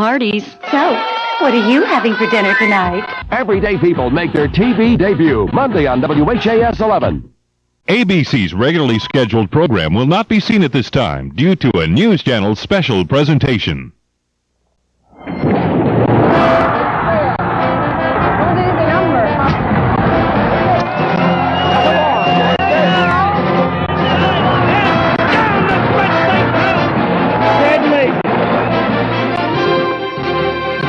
Parties. So, what are you having for dinner tonight? Everyday people make their TV debut Monday on WHAS 11. ABC's regularly scheduled program will not be seen at this time due to a news channel special presentation.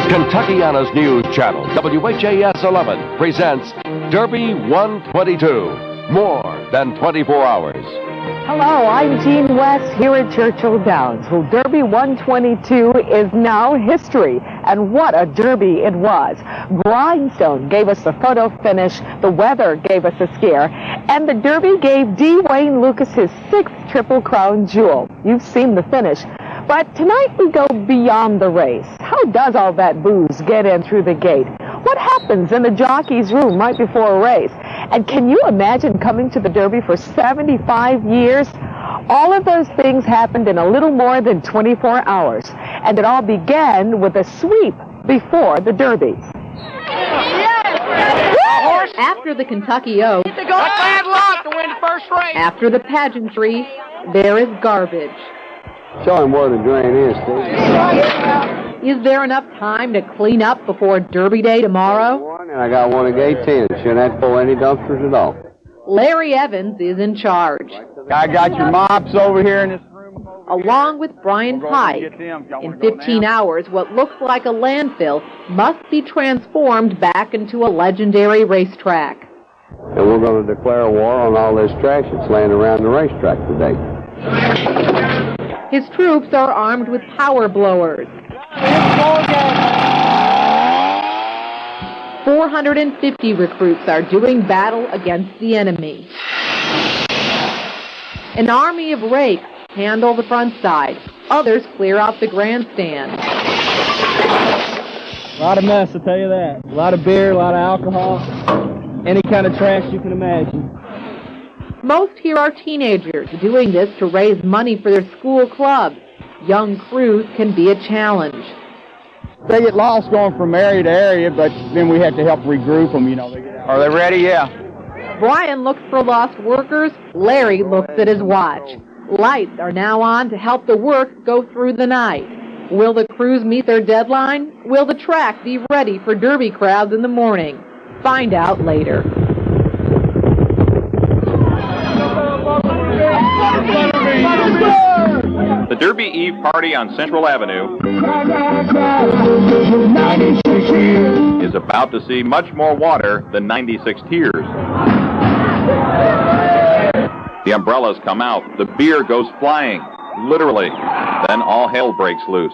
Kentuckiana's news channel, WHAS 11, presents Derby 122. More than 24 hours. Hello, I'm Jean West here at Churchill Downs. Well, Derby 122 is now history. And what a derby it was. Grindstone gave us the photo finish, the weather gave us a scare, and the derby gave D. Wayne Lucas his 6th Triple Crown jewel. You've seen the finish. But tonight we go beyond the race. How does all that booze get in through the gate? What happens in the jockey's room right before a race? And can you imagine coming to the Derby for 75 years? All of those things happened in a little more than 24 hours. And it all began with a sweep before the Derby. After the Kentucky Oaks, bad luck to win the first race. after the pageantry, there is garbage. Show him where the drain is, Steve. Is there enough time to clean up before Derby Day tomorrow? And I got one at gate 10. Shouldn't have to pull any dumpsters at all. Larry Evans is in charge, I got your mops over here in this room. along with Brian Pike. In 15 hours, what looks like a landfill must be transformed back into a legendary racetrack. And we're going to declare war on all this trash that's laying around the racetrack today. His troops are armed with power blowers. 450 recruits are doing battle against the enemy. An army of rakes handle the front side. Others clear out the grandstand. A lot of mess, I'll tell you that. A lot of beer, a lot of alcohol, any kind of trash you can imagine. Most here are teenagers doing this to raise money for their school clubs. Young crews can be a challenge. They get lost going from area to area, but then we have to help regroup them, you know. Are they ready? Yeah. Brian looks for lost workers. Larry looks at his watch. Lights are now on to help the work go through the night. Will the crews meet their deadline? Will the track be ready for Derby crowds in the morning? Find out later. The Derby Eve party on Central Avenue is about to see much more water than 96 tears. The umbrellas come out, the beer goes flying, literally. Then all hell breaks loose.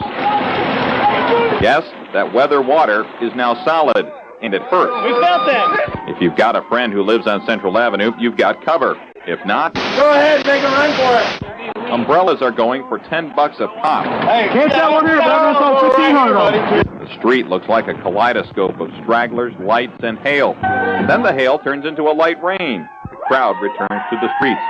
Yes, that weather water is now solid, and it hurts. We felt that. If you've got a friend who lives on Central Avenue, you've got cover. If not, Go ahead, make a run for it. umbrellas are going for $10 a pop. Hey, catch that one here, buddy. The street looks like a kaleidoscope of stragglers, lights, and hail. And then the hail turns into a light rain. The crowd returns to the streets.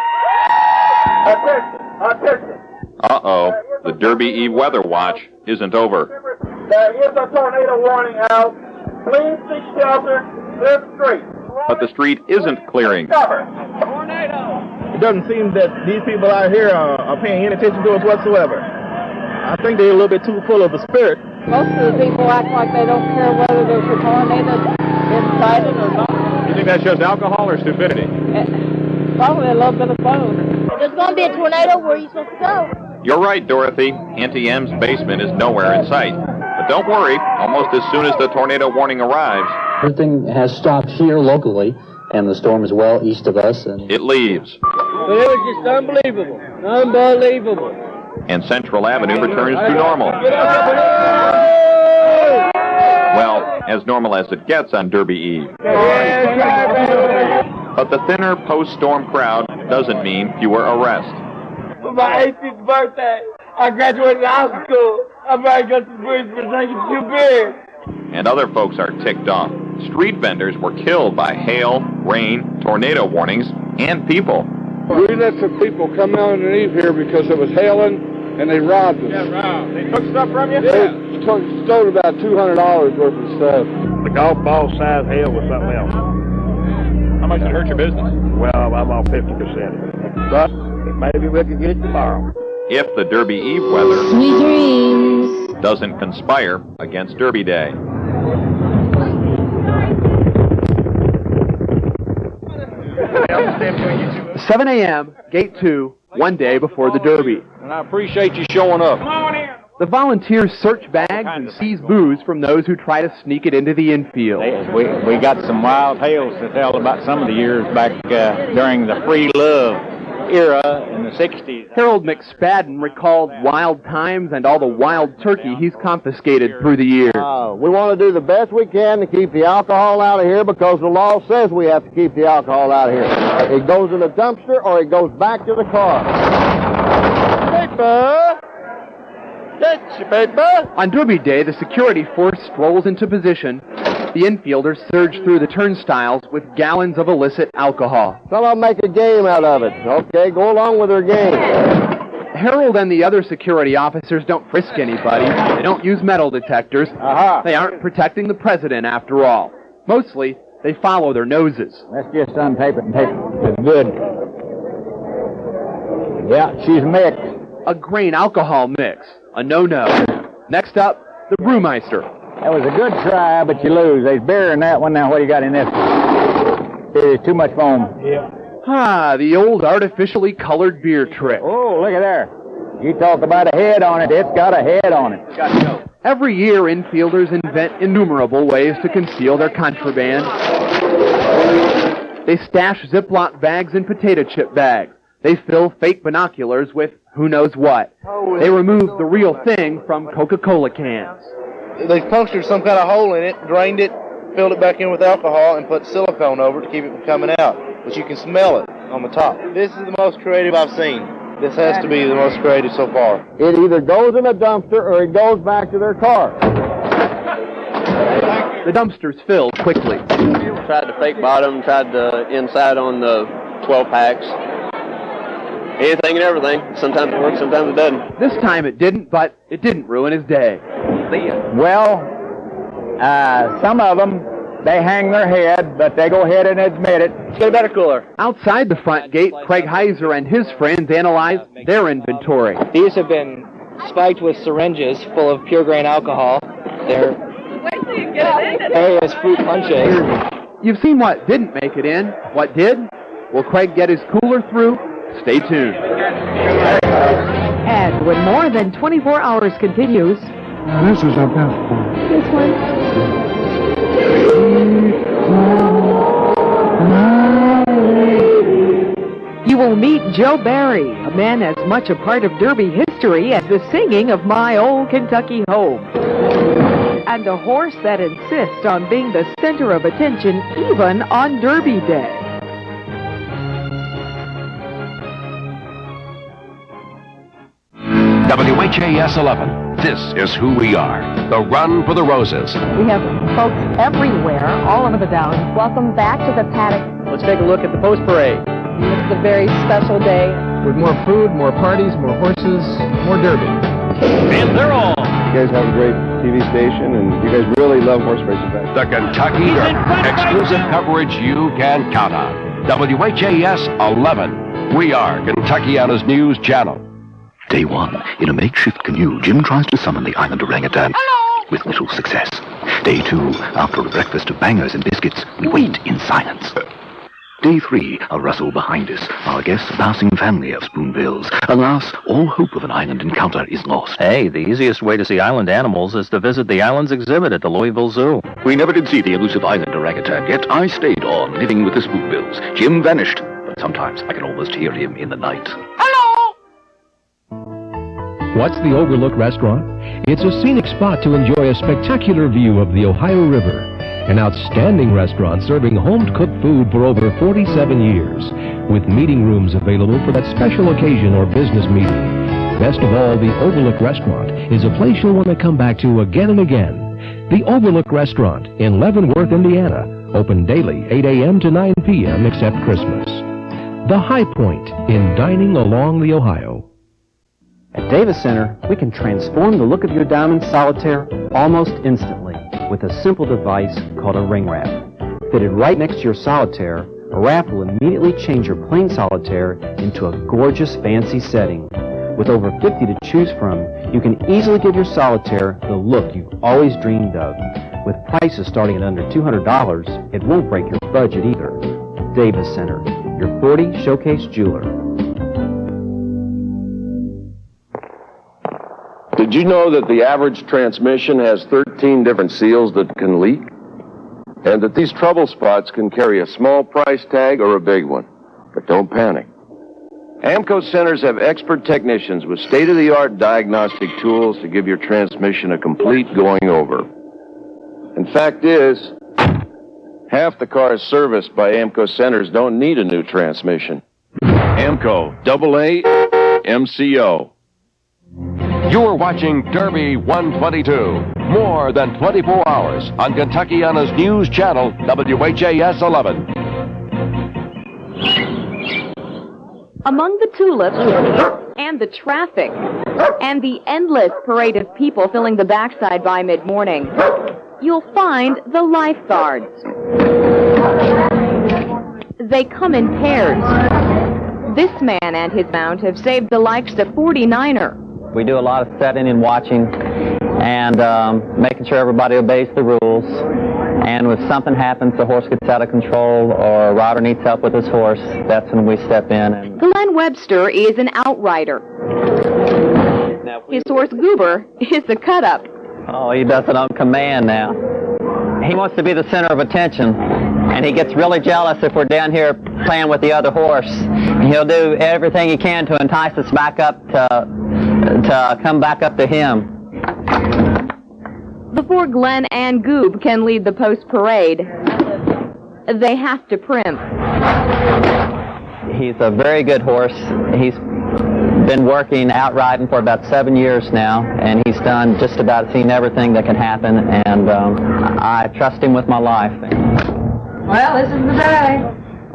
Uh-oh, the Derby Eve weather watch isn't over. There is a tornado warning out. Please seek shelter. Live straight. But the street isn't clearing. It doesn't seem that these people out here are paying any attention to us whatsoever. I think they're a little bit too full of the spirit. Most of the people act like they don't care whether there's a tornado inside it or not. You think that shows alcohol or stupidity? Probably a little bit of both. If there's going to be a tornado, where are you supposed to go? You're right, Dorothy. Auntie M's basement is nowhere in sight. But don't worry, almost as soon as the tornado warning arrives, everything has stopped here locally, and the storm is well east of us. And it leaves. But it was just unbelievable. Unbelievable. And Central Avenue returns to normal. Well, as normal as it gets on Derby Eve. But the thinner post-storm crowd doesn't mean fewer arrests. For my 18th birthday, I graduated high school. I'm ready to go to the bridge for drinking 2 beers. And other folks are ticked off. Street vendors were killed by hail, rain, tornado warnings, and people. We let some people come underneath here because it was hailing And they robbed us. Yeah, robbed. They took stuff from you? They stole about $200 worth of stuff. The golf ball size hail was something else. How much did it hurt your business? Well, I'm on 50%. But maybe we could get it tomorrow. If the Derby Eve weather Sweet dreams. doesn't conspire against Derby Day. – 7 a.m., Gate 2, one day before the Derby. And I appreciate you showing up. Come on in. The volunteers search bags and seize booze from those who try to sneak it into the infield. We got some wild tales to tell about some of the years back during the free love era in the 60s. Harold McSpadden recalled wild times and all the wild turkey he's confiscated through the years. We want to do the best we can to keep the alcohol out of here because the law says we have to keep the alcohol out of here. It goes in a dumpster or it goes back to the car. Paper! Get your paper! On Derby Day, the security force strolls into position. The infielders surge through the turnstiles with gallons of illicit alcohol. Some of them make a game out of it. Okay, go along with their game. Harold and the other security officers don't frisk anybody. They don't use metal detectors. They aren't protecting the president, after all. Mostly, they follow their noses. Let's just untape it and tape it. It's good. Yeah, she's mixed. A grain alcohol mix. A no-no. Next up, the brewmeister. That was a good try, but you lose. There's beer in that one. Now, what do you got in this one? There's too much foam. Yeah. The old artificially colored beer trick. Oh, look at there. You talk about a head on it. It's got a head on it. Got to go. Every year, infielders invent innumerable ways to conceal their contraband. They stash Ziploc bags in potato chip bags. They fill fake binoculars with who knows what. They remove the real thing from Coca-Cola cans. They punctured some kind of hole in it, drained it, filled it back in with alcohol, and put silicone over it to keep it from coming out. But you can smell it on the top. This is the most creative I've seen. This has to be the most creative so far. It either goes in a dumpster or it goes back to their car. The dumpsters fill quickly. Tried the fake bottom, tried the inside on the 12 packs. Anything and everything. Sometimes it works, sometimes it doesn't. This time it didn't, but it didn't ruin his day. Well, some of them, they hang their head, but they go ahead and admit it. Get a better cooler. Outside the front gate, Craig Heiser and his friends analyzed their inventory. These have been spiked with syringes full of pure grain alcohol. They're as fruit punches. You've seen what didn't make it in. What did? Will Craig get his cooler through? Stay tuned. And when more than 24 hours continues... This is our best. This one. You will meet Joe Barry, a man as much a part of Derby history as the singing of My Old Kentucky Home. And a horse that insists on being the center of attention even on Derby Day. WHAS 11. This is who we are. The Run for the Roses. We have folks everywhere, all over the Downs. Welcome back to the paddock. Let's take a look at the post parade. It's a very special day. With more food, more parties, more horses, more Derby. And they're all. You guys have a great TV station, and you guys really love horse racing back. The Kentucky Derby. Exclusive coverage you can count on. WHAS 11. We are Kentuckiana's news channel. Day 1. In a makeshift canoe, Jim tries to summon the island orangutan. Hello! With little success. Day 2. After a breakfast of bangers and biscuits, we wait in silence. Day 3. A rustle behind us. Our guests passing family of spoonbills. Alas, all hope of an island encounter is lost. Hey, the easiest way to see island animals is to visit the island's exhibit at the Louisville Zoo. We never did see the elusive island orangutan, yet I stayed on, living with the spoonbills. Jim vanished, but sometimes I can almost hear him in the night. What's the Overlook Restaurant? It's a scenic spot to enjoy a spectacular view of the Ohio River. An outstanding restaurant serving home-cooked food for over 47 years, with meeting rooms available for that special occasion or business meeting. Best of all, the Overlook Restaurant is a place you'll want to come back to again and again. The Overlook Restaurant in Leavenworth, Indiana. Open daily, 8 a.m. to 9 p.m. except Christmas. The High Point in dining along the Ohio. At Davis Center, we can transform the look of your diamond solitaire almost instantly with a simple device called a ring wrap. Fitted right next to your solitaire, a wrap will immediately change your plain solitaire into a gorgeous fancy setting. With over 50 to choose from, you can easily give your solitaire the look you've always dreamed of. With prices starting at under $200, it won't break your budget either. Davis Center, your 40 Showcase jeweler. Did you know that the average transmission has 13 different seals that can leak? And that these trouble spots can carry a small price tag or a big one? But don't panic. AMCO centers have expert technicians with state-of-the-art diagnostic tools to give your transmission a complete going over. And fact is, half the cars serviced by AMCO centers don't need a new transmission. AMCO, AA, MCO. You are watching Derby 122. More than 24 hours on Kentuckiana's news channel, WHAS 11. Among the tulips and the traffic and the endless parade of people filling the backside by mid-morning, you'll find the lifeguards. They come in pairs. This man and his mount have saved the likes of 49er. We do a lot of setting and watching and making sure everybody obeys the rules. And if something happens, the horse gets out of control or a rider needs help with his horse, that's when we step in. And Glenn Webster is an outrider. His horse Goober is the cut-up. Oh, he does it on command now. He wants to be the center of attention, and he gets really jealous if we're down here playing with the other horse. And he'll do everything he can to entice us back up to come back up to him. Before Glenn and Goob can lead the post parade, they have to primp. He's a very good horse. He's been working out riding for about 7 years now, and he's done just about seen everything that can happen, and I trust him with my life. Well, this is the day.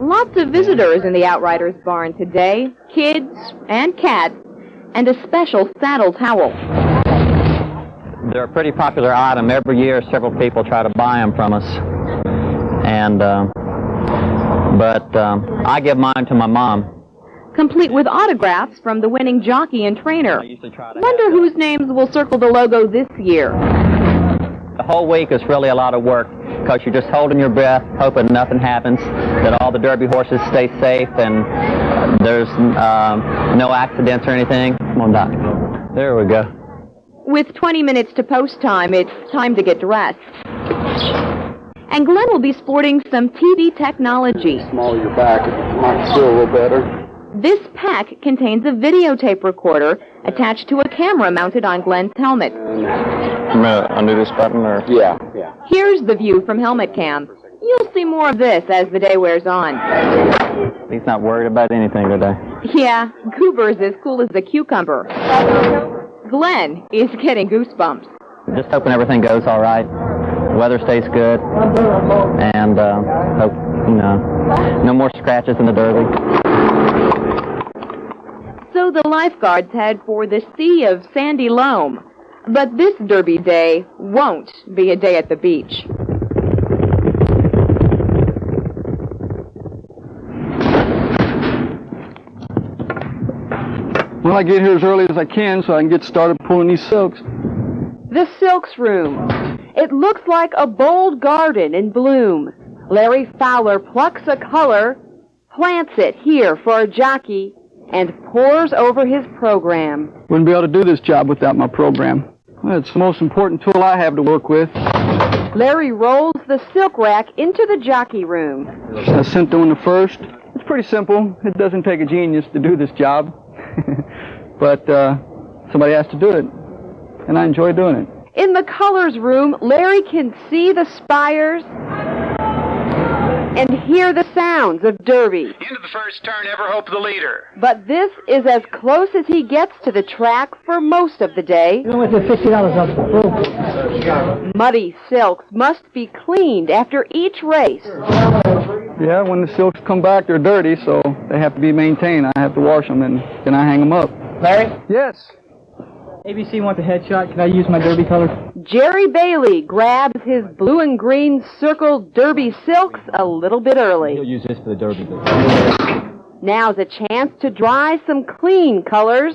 Lots of visitors in the Outriders barn today, kids and cats, and a special saddle towel. They're a pretty popular item. Every year, several people try to buy them from us. And, but I give mine to my mom. Complete with autographs from the winning jockey and trainer. Wonder whose names will circle the logo this year. The whole week is really a lot of work because you're just holding your breath, hoping nothing happens, that all the Derby horses stay safe, and there's no accidents or anything. Come on, Doc. There we go. With 20 minutes to post time, it's time to get dressed. And Glenn will be sporting some TV technology. Small your back, it might feel a little better. This pack contains a videotape recorder attached to a camera mounted on Glenn's helmet. I'm going to undo this button, or? Yeah. Here's the view from helmet cam. You'll see more of this as the day wears on. He's not worried about anything today. Yeah, Goober's as cool as a cucumber. Glenn is getting goosebumps. Just hoping everything goes all right. The weather stays good. And hope, no more scratches in the Derby. So the lifeguards head for the sea of sandy loam. But this Derby day won't be a day at the beach. Well, I get here as early as I can so I can get started pulling these silks. The Silks Room. It looks like a bold garden in bloom. Larry Fowler plucks a color, plants it here for a jockey, and pours over his program. Wouldn't be able to do this job without my program. Well, it's the most important tool I have to work with. Larry rolls the silk rack into the jockey room. I sent doing the first. It's pretty simple. It doesn't take a genius to do this job. But somebody has to do it, and I enjoy doing it. In the colors room, Larry can see the spires and hear the sounds of Derby. Into the first turn, ever hope the leader. But this is as close as he gets to the track for most of the day. Muddy silks must be cleaned after each race. Yeah, when the silks come back, they're dirty, so they have to be maintained. I have to wash them, and then I hang them up. Larry? Yes? ABC wants a headshot. Can I use my derby colors? Jerry Bailey grabs his blue and green circle derby silks a little bit early. He'll use this for the derby. Now's a chance to dry some clean colors.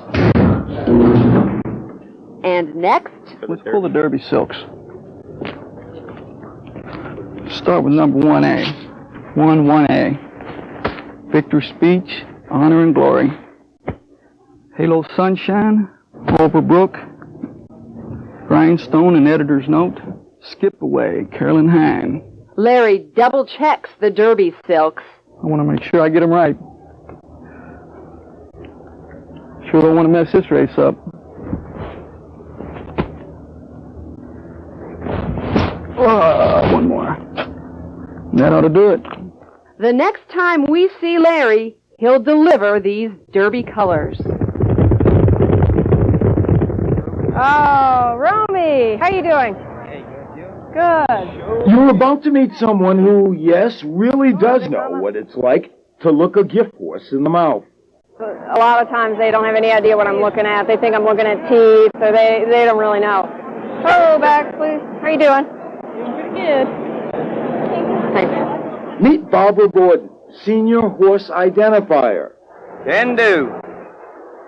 And next... Let's pull the derby silks. Start with number 1A. 1A. Victor's Speech, Honor and Glory. Halo Sunshine, Overbrook, Grindstone and Editor's Note, Skip Away, Carolyn Hine. Larry double checks the derby silks. I want to make sure I get them right. Sure don't want to mess this race up. One more. That ought to do it. The next time we see Larry, he'll deliver these derby colors. Oh, Romy, how you doing? Good. You're about to meet someone who, yes, really does know what it's like to look a gift horse in the mouth. A lot of times they don't have any idea what I'm looking at. They think I'm looking at teeth, so they don't really know. Oh, back, please. How you doing? Pretty good. Thanks. Meet Barbara Borden, Senior Horse Identifier. Can do.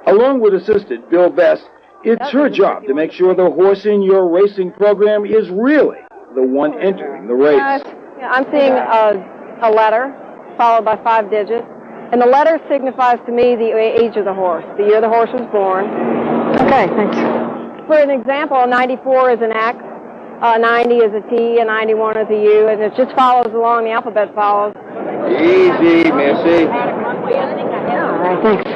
Along with assistant Bill Best, it's her job to make sure the horse in your racing program is really the one entering the race. I'm seeing a letter followed by 5 digits, and the letter signifies to me the age of the horse, the year the horse was born. Okay, thanks. For an example, 94 is an X, 90 is a T, and 91 is a U, and it just follows along, the alphabet follows. Easy, Missy. All right, thanks.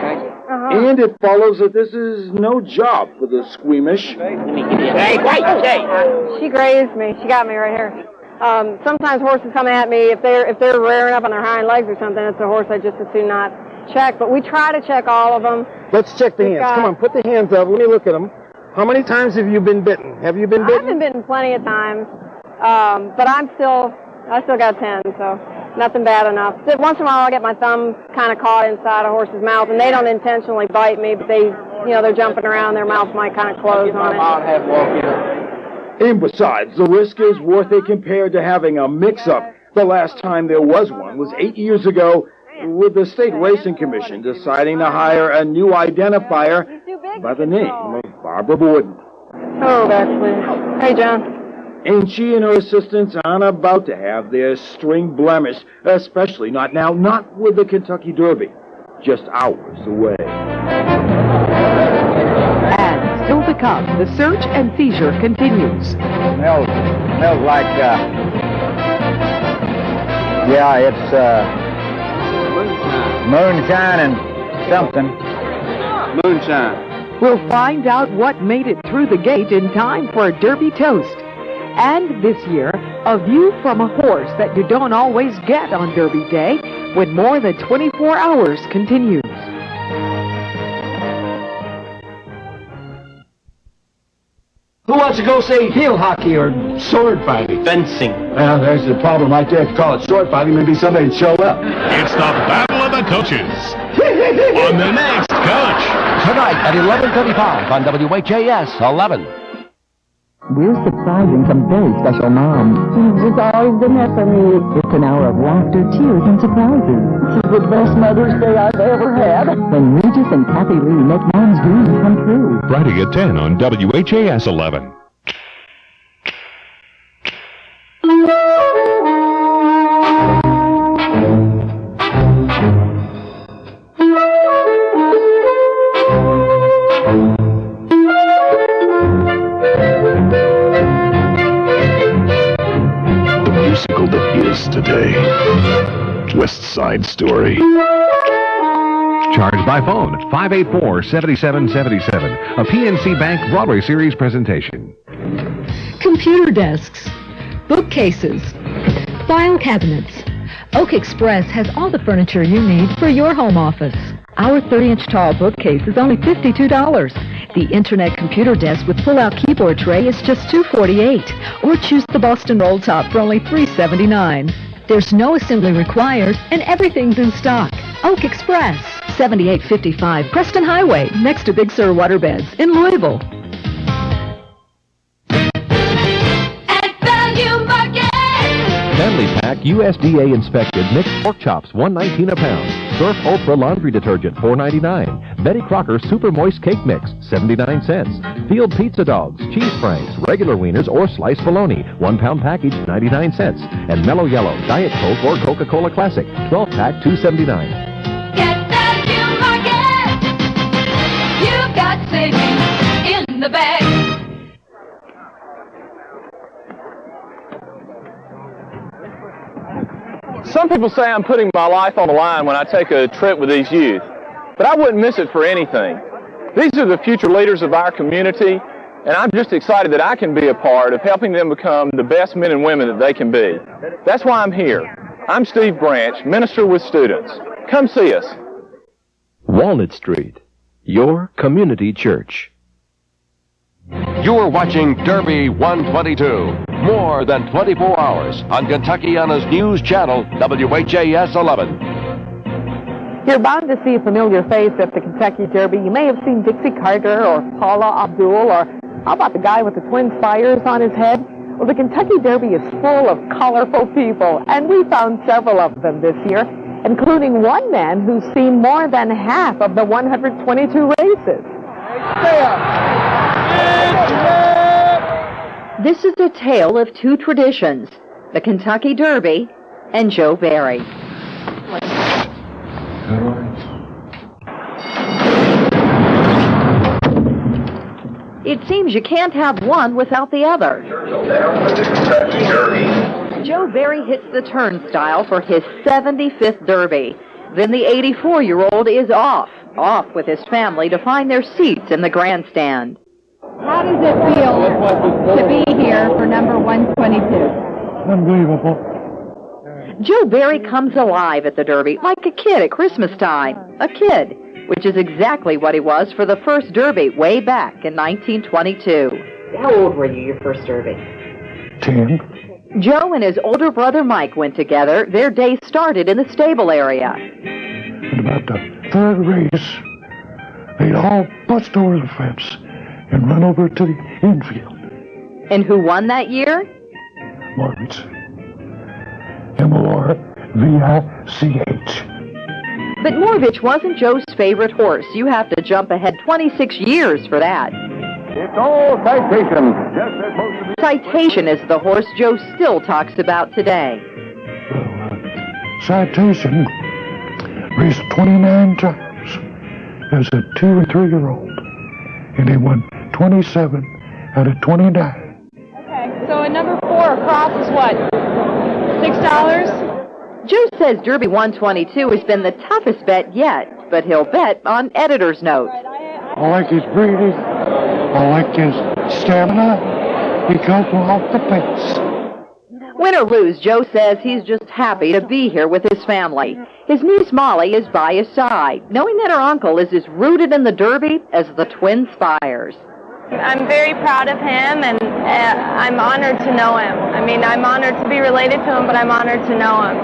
And it follows that this is no job for the squeamish. Hey, wait, she grazed me. She got me right here. Sometimes horses come at me if they're rearing up on their hind legs or something. It's a horse I just as soon not check. But we try to check all of them. Let's check the hands. Come on, put the hands up. Let me look at them. How many times have you been bitten? Have you been bitten? I've been bitten plenty of times, but I still got 10, so nothing bad enough. Once in a while, I'll get my thumb kind of caught inside a horse's mouth, and they don't intentionally bite me, but they're jumping around. Their mouth might kind of close on it. And besides, the risk is worth it compared to having a mix-up. The last time there was one was 8 years ago, with the State Racing Commission deciding to hire a new identifier by the name of Barbara Borden. Oh, back, please. Hey, John. And she and her assistants aren't about to have their string blemished, especially not now, not with the Kentucky Derby, just hours away. And still to come, the search and seizure continues. Smells like, it's, moonshine and something. Moonshine. We'll find out what made it through the gate in time for a Derby toast. And this year, a view from a horse that you don't always get on Derby Day when more than 24 hours continues. Who wants to go say field hockey or sword fighting? Fencing. Well, there's the problem right there. If you call it sword fighting, maybe somebody'd show up. It's the Battle of the Coaches on the next Coach. Tonight at 11:35 on WHAS 11. We're surprising some very special moms. She's just always been there for me. It's an hour of laughter, tears, and surprises. She's the best Mother's Day I've ever had. When Regis and Kathy Lee make mom's dreams come true. Friday at 10 on WHAS 11. Today, West Side Story. Charged by phone, 584-7777. A PNC Bank Broadway Series presentation. Computer desks, bookcases, file cabinets. Oak Express has all the furniture you need for your home office. Our 30-inch tall bookcase is only $52. The Internet computer desk with pull-out keyboard tray is just $248. Or choose the Boston roll top for only $379. There's no assembly required, and everything's in stock. Oak Express, 7855 Preston Highway, next to Big Sur Waterbeds in Louisville. USDA inspected mixed pork chops, $1.19 a pound. Surf Ultra laundry detergent, $4.99. Betty Crocker super moist cake mix, 79 cents. Field pizza dogs, cheese franks, regular wieners, or sliced bologna, 1 pound package, 99 cents. And Mellow Yellow, Diet Coke or Coca-Cola Classic, 12 pack, $2.79. Get Value Market. You've got savings in the bag. Some people say I'm putting my life on the line when I take a trip with these youth, but I wouldn't miss it for anything. These are the future leaders of our community, and I'm just excited that I can be a part of helping them become the best men and women that they can be. That's why I'm here. I'm Steve Branch, minister with students. Come see us. Walnut Street, your community church. You're watching Derby 122. More than 24 hours on Kentuckiana's news channel, WHAS 11. You're bound to see a familiar face at the Kentucky Derby. You may have seen Dixie Carter or Paula Abdul, or how about the guy with the twin spires on his head? Well, the Kentucky Derby is full of colorful people, and we found several of them this year, including one man who's seen more than half of the 122 races. This is a tale of two traditions, the Kentucky Derby and Joe Barry. It seems you can't have one without the other. Joe Barry hits the turnstile for his 75th Derby. Then the 84-year-old is off with his family to find their seats in the grandstand. How does it feel to be here for number 122? Unbelievable. Joe Barry comes alive at the Derby like a kid at Christmas time. A kid, which is exactly what he was for the first Derby way back in 1922. How old were you your first Derby? 10. Joe and his older brother Mike went together. Their day started in the stable area. And about the third race, they'd all bust over the fence and run over to the infield. And who won that year? Morvich. M-O-R-V-I-C-H. But Morvich wasn't Joe's favorite horse. You have to jump ahead 26 years for that. It's all Citation. Citation is the horse Joe still talks about today. Citation raced 29 times as a 2 and 3-year-old, and he won 27 out of 29. Okay, so at number 4 across is what? $6? Joe says Derby 122 has been the toughest bet yet, but he'll bet on editor's note. I like his breeding. I like his stamina. He comes off the pace. Win or lose, Joe says he's just happy to be here with his family. His niece Molly is by his side, knowing that her uncle is as rooted in the Derby as the Twin Spires. I'm very proud of him, and I'm honored to know him. I mean, I'm honored to be related to him, but I'm honored to know him.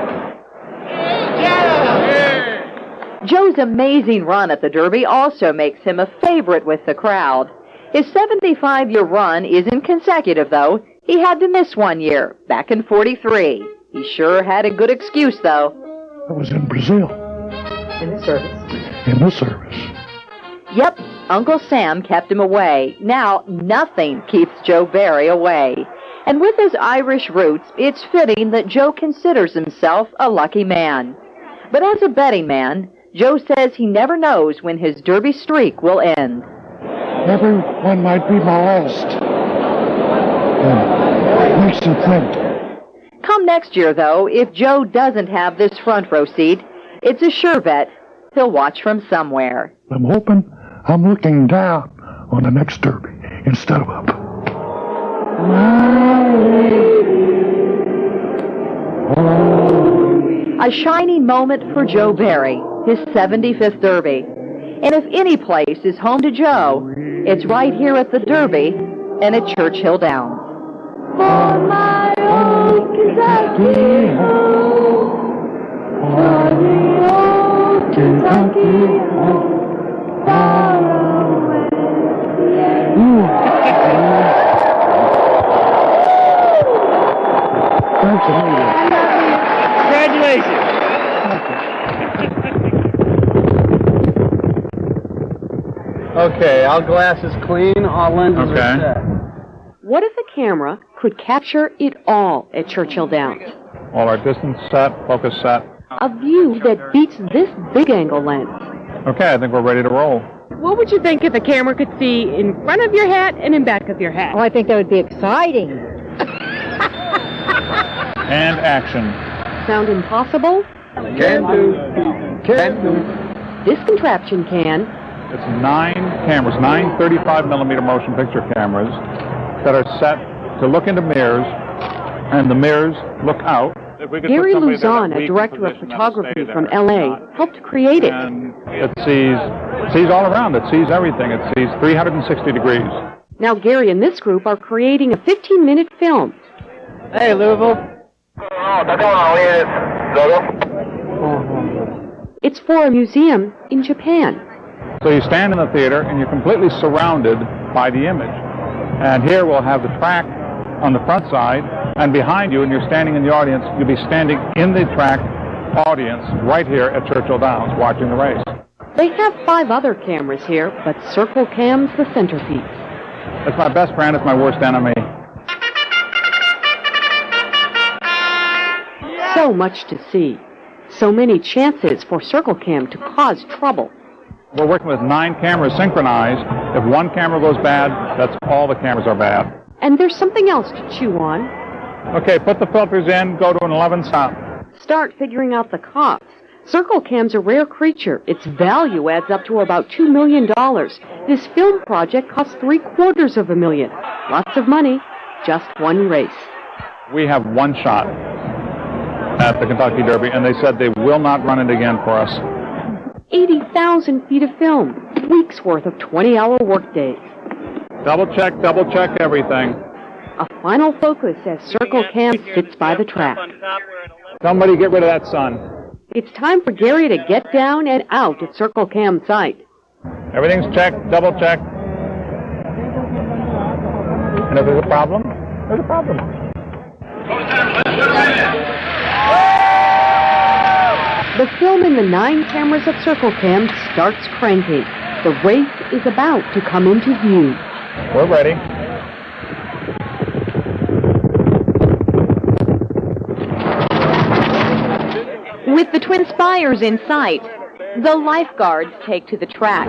Joe's amazing run at the Derby also makes him a favorite with the crowd. His 75-year run isn't consecutive, though. He had to miss 1 year, back in '43. He sure had a good excuse, though. I was in Brazil. In the service. In the service. Yep, Uncle Sam kept him away. Now, nothing keeps Joe Barry away. And with his Irish roots, it's fitting that Joe considers himself a lucky man. But as a betting man, Joe says he never knows when his Derby streak will end. Everyone might be my last. Makes you think. Come next year, though, if Joe doesn't have this front row seat, it's a sure bet he'll watch from somewhere. I'm hoping I'm looking down on the next Derby instead of up. A shining moment for Joe Barry, his 75th Derby. And if any place is home to Joe, it's right here at the Derby and at Churchill Downs. For my old Kentucky home, for the old Kentucky home, far away. Thanks a million. Congratulations. Okay, all glass is clean, all lenses are set. What if a camera could capture it all at Churchill Downs? All our distance set, focus set. A view that beats this big angle lens. Okay, I think we're ready to roll. What would you think if a camera could see in front of your hat and in back of your hat? Oh, I think that would be exciting. And action. Sound impossible? Can do. Can do. This contraption can. It's 9 cameras, 9 35mm motion picture cameras that are set to look into mirrors, and the mirrors look out. Gary Luzon, a director of photography from L.A., helped create it. And it sees all around. It sees everything. It sees 360 degrees. Now Gary and this group are creating a 15-minute film. Hey, Louisville. It's for a museum in Japan. So you stand in the theater, and you're completely surrounded by the image. And here we'll have the track on the front side, and behind you, and you're standing in the audience, you'll be standing in the track audience right here at Churchill Downs watching the race. They have 5 other cameras here, but Circle Cam's the centerpiece. It's my best friend, it's my worst enemy. So much to see. So many chances for Circle Cam to cause trouble. We're working with 9 cameras synchronized. If one camera goes bad, that's all the cameras are bad. And there's something else to chew on. Okay, put the filters in, go to an 11 stop. Start figuring out the costs. Circle Cam's a rare creature. Its value adds up to about $2 million. This film project cost $750,000. Lots of money, just one race. We have one shot at the Kentucky Derby, and they said they will not run it again for us. 80,000 feet of film, weeks worth of 20-hour workdays. Double check everything. A final focus as Circle Cam sits by the track. Somebody get rid of that sun. It's time for Gary to get down and out at Circle Cam site. Everything's checked, double checked. And if there's a problem, there's a problem. The film in the 9 cameras of Circle Cam starts cranking. The race is about to come into view. We're ready. With the Twin Spires in sight, the lifeguards take to the track.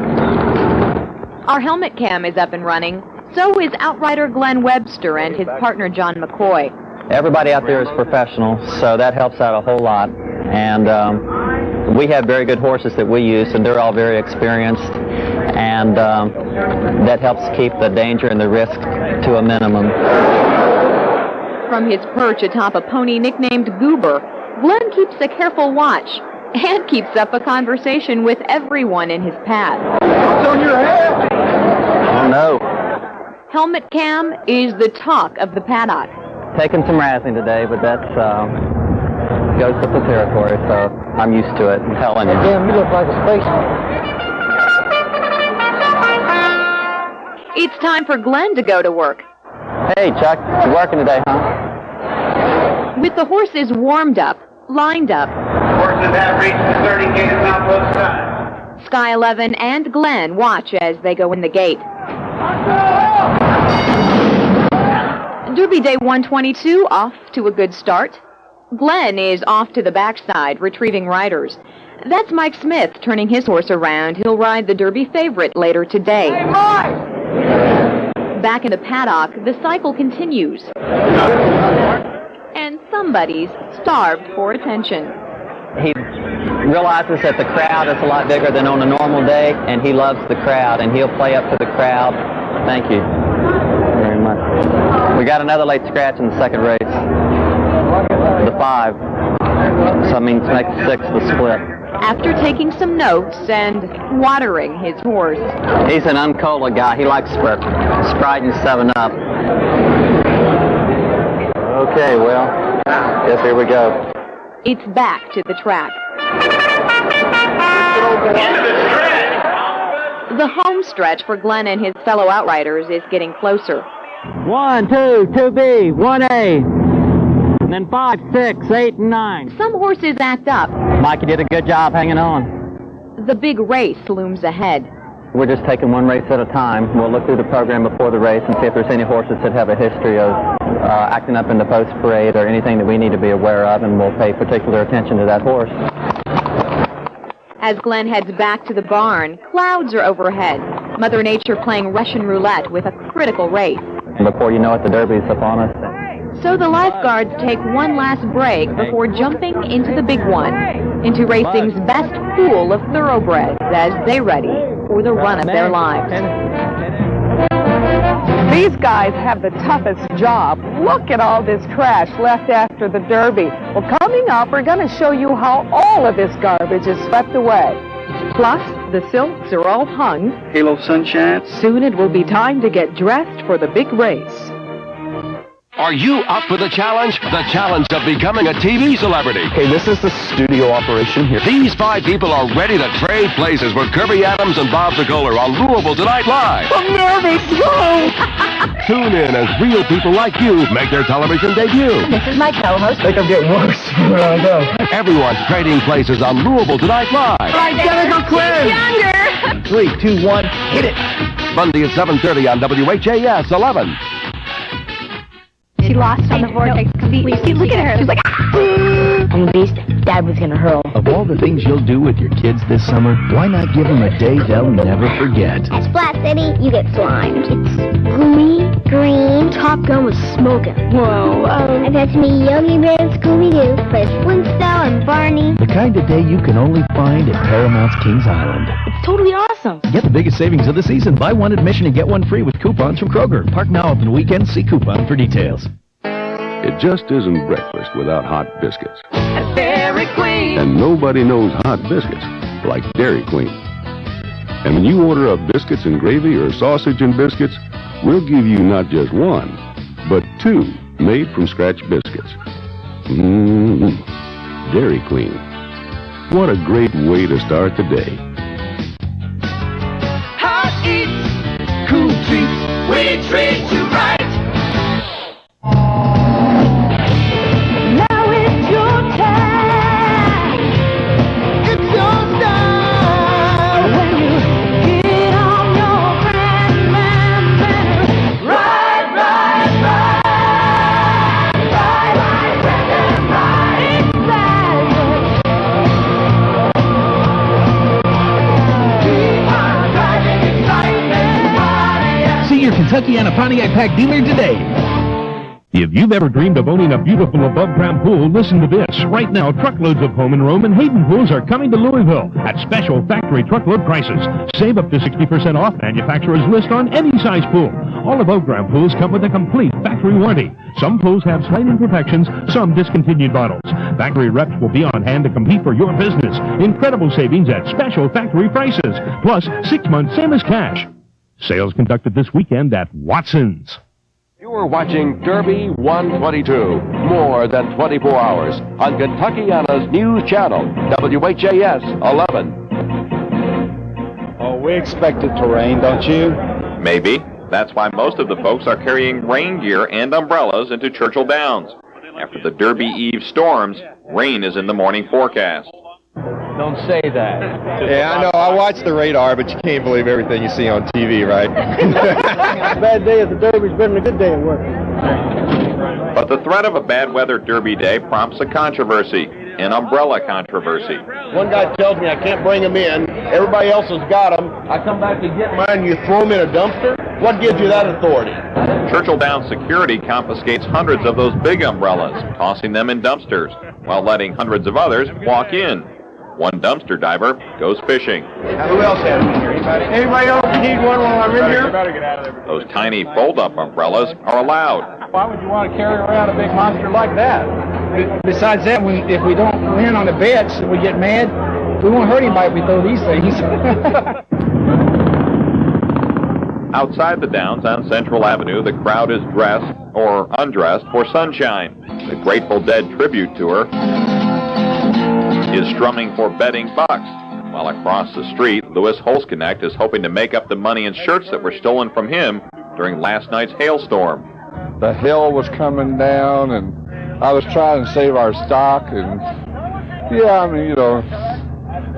Our helmet cam is up and running. So is outrider Glenn Webster and his partner John McCoy. Everybody out there is professional, so that helps out a whole lot. And we have very good horses that we use, and they're all very experienced. And that helps keep the danger and the risk to a minimum. From his perch atop a pony nicknamed Goober, Glenn keeps a careful watch and keeps up a conversation with everyone in his path. What's on your head? Oh, no. Helmet cam is the talk of the paddock. Taking some razzing today, but that's goes with the territory, so I'm used to it. I'm telling you. Damn, you look like a spaceman. It's time for Glenn to go to work. Hey, Chuck, you working today, huh? With the horses warmed up, lined up, Horses have reached the 30 gate southwest side. Sky 11 and Glenn watch as they go in the gate. Derby Day 122 off to a good start. Glenn is off to the backside, retrieving riders. That's Mike Smith turning his horse around. He'll ride the Derby favorite later today. Hey, Mike! Back in the paddock, the cycle continues. And somebody's starved for attention. He realizes that the crowd is a lot bigger than on a normal day, and he loves the crowd, and he'll play up to the crowd. Thank you very much. We got another late scratch in the second race. The 5. So that means next 6, the split. After taking some notes and watering his horse. He's an Uncola guy. He likes Sprite and 7-Up. Okay, well, yes, here we go. It's back to the track. The home stretch for Glenn and his fellow outriders is getting closer. 1, 2, 2B, 1A. And then 5, 6, 8, and 9. Some horses act up. Mike, you did a good job hanging on. The big race looms ahead. We're just taking one race at a time. We'll look through the program before the race and see if there's any horses that have a history of acting up in the post-parade or anything that we need to be aware of, and we'll pay particular attention to that horse. As Glenn heads back to the barn, clouds are overhead. Mother Nature playing Russian roulette with a critical race. And before you know it, the Derby's upon us. So the lifeguards take one last break before jumping into the big one, into racing's best pool of thoroughbreds as they ready for the run of their lives. These guys have the toughest job. Look at all this trash left after the Derby. Well, coming up, we're going to show you how all of this garbage is swept away. Plus, the silks are all hung. Halo sunshine. Soon it will be time to get dressed for the big race. Are you up for the challenge? The challenge of becoming a TV celebrity. Hey, this is the studio operation here. These 5 people are ready to trade places with Kirby Adams and Bob Ziegler on Louisville Tonight Live. I'm nervous. Tune in as real people like you make their television debut. This is my co-host. I think I'm getting worse. Where do I go? Everyone's trading places on Louisville Tonight Live. Identical twins. Younger. 3, 2, 1, hit it. Monday at 7:30 on WHAS 11. She lost on the vortex completely. Look at her. She's like, I'm a beast. Dad was going to hurl. Of all the things you'll do with your kids this summer, why not give them a day they'll never forget? At Splat City, you get slimed. It's gooey, green. Top Gun was smoking. Whoa. And that's me, Yogi Bear and Scooby-Doo, plus Flintstone and Barney. The kind of day you can only find at Paramount's Kings Island. It's totally awesome. Get the biggest savings of the season. Buy one admission and get one free with coupons from Kroger. Park now open weekends. See coupon for details. It just isn't breakfast without hot biscuits. Dairy Queen. And nobody knows hot biscuits like Dairy Queen. And when you order up biscuits and gravy or sausage and biscuits, we'll give you not just one, but 2 made from scratch biscuits. Dairy Queen. What a great way to start the day. Hot eats, cool treats, we treat you right. Now it's your time. It's your time. When you get on your Grandman banner. Ride, ride, ride. Ride, ride, Grandman, ride. Keep on driving excitement. See your Kentuckiana Pontiac Pack dealer today. If you've ever dreamed of owning a beautiful above-ground pool, listen to this. Right now, truckloads of Home and Rome and Hayden pools are coming to Louisville at special factory truckload prices. Save up to 60% off manufacturer's list on any size pool. All above-ground pools come with a complete factory warranty. Some pools have slight imperfections, some discontinued models. Factory reps will be on hand to compete for your business. Incredible savings at special factory prices, plus 6 months same as cash. Sales conducted this weekend at Watson's. You're watching Derby 122, more than 24 hours, on Kentuckiana's news channel, WHAS 11. Oh, we expect it to rain, don't you? Maybe. That's why most of the folks are carrying rain gear and umbrellas into Churchill Downs. After the Derby Eve storms, rain is in the morning forecast. Don't say that. Yeah, I know. I watch the radar, but you can't believe everything you see on TV, right? A bad day at the Derby's better than a good day at work. But the threat of a bad weather Derby day prompts a controversy, an umbrella controversy. One guy tells me I can't bring them in. Everybody else has got them. I come back to get mine, you throw them in a dumpster? What gives you that authority? Churchill Downs security confiscates hundreds of those big umbrellas, tossing them in dumpsters, while letting hundreds of others walk in. One dumpster diver goes fishing. Now, who else has them here? Anybody else need one while I'm in here? Those tiny fold-up umbrellas are allowed. Why would you want to carry around a big monster like that? Besides that, if we don't win on the bets, we get mad. We won't hurt anybody if we throw these things. Outside the Downs on Central Avenue, the crowd is dressed or undressed for Sunshine. The Grateful Dead tribute tour is strumming for betting bucks, while across the street, Louis Holzknecht is hoping to make up the money and shirts that were stolen from him during last night's hailstorm. The hill was coming down, and I was trying to save our stock, and yeah, I mean, you know,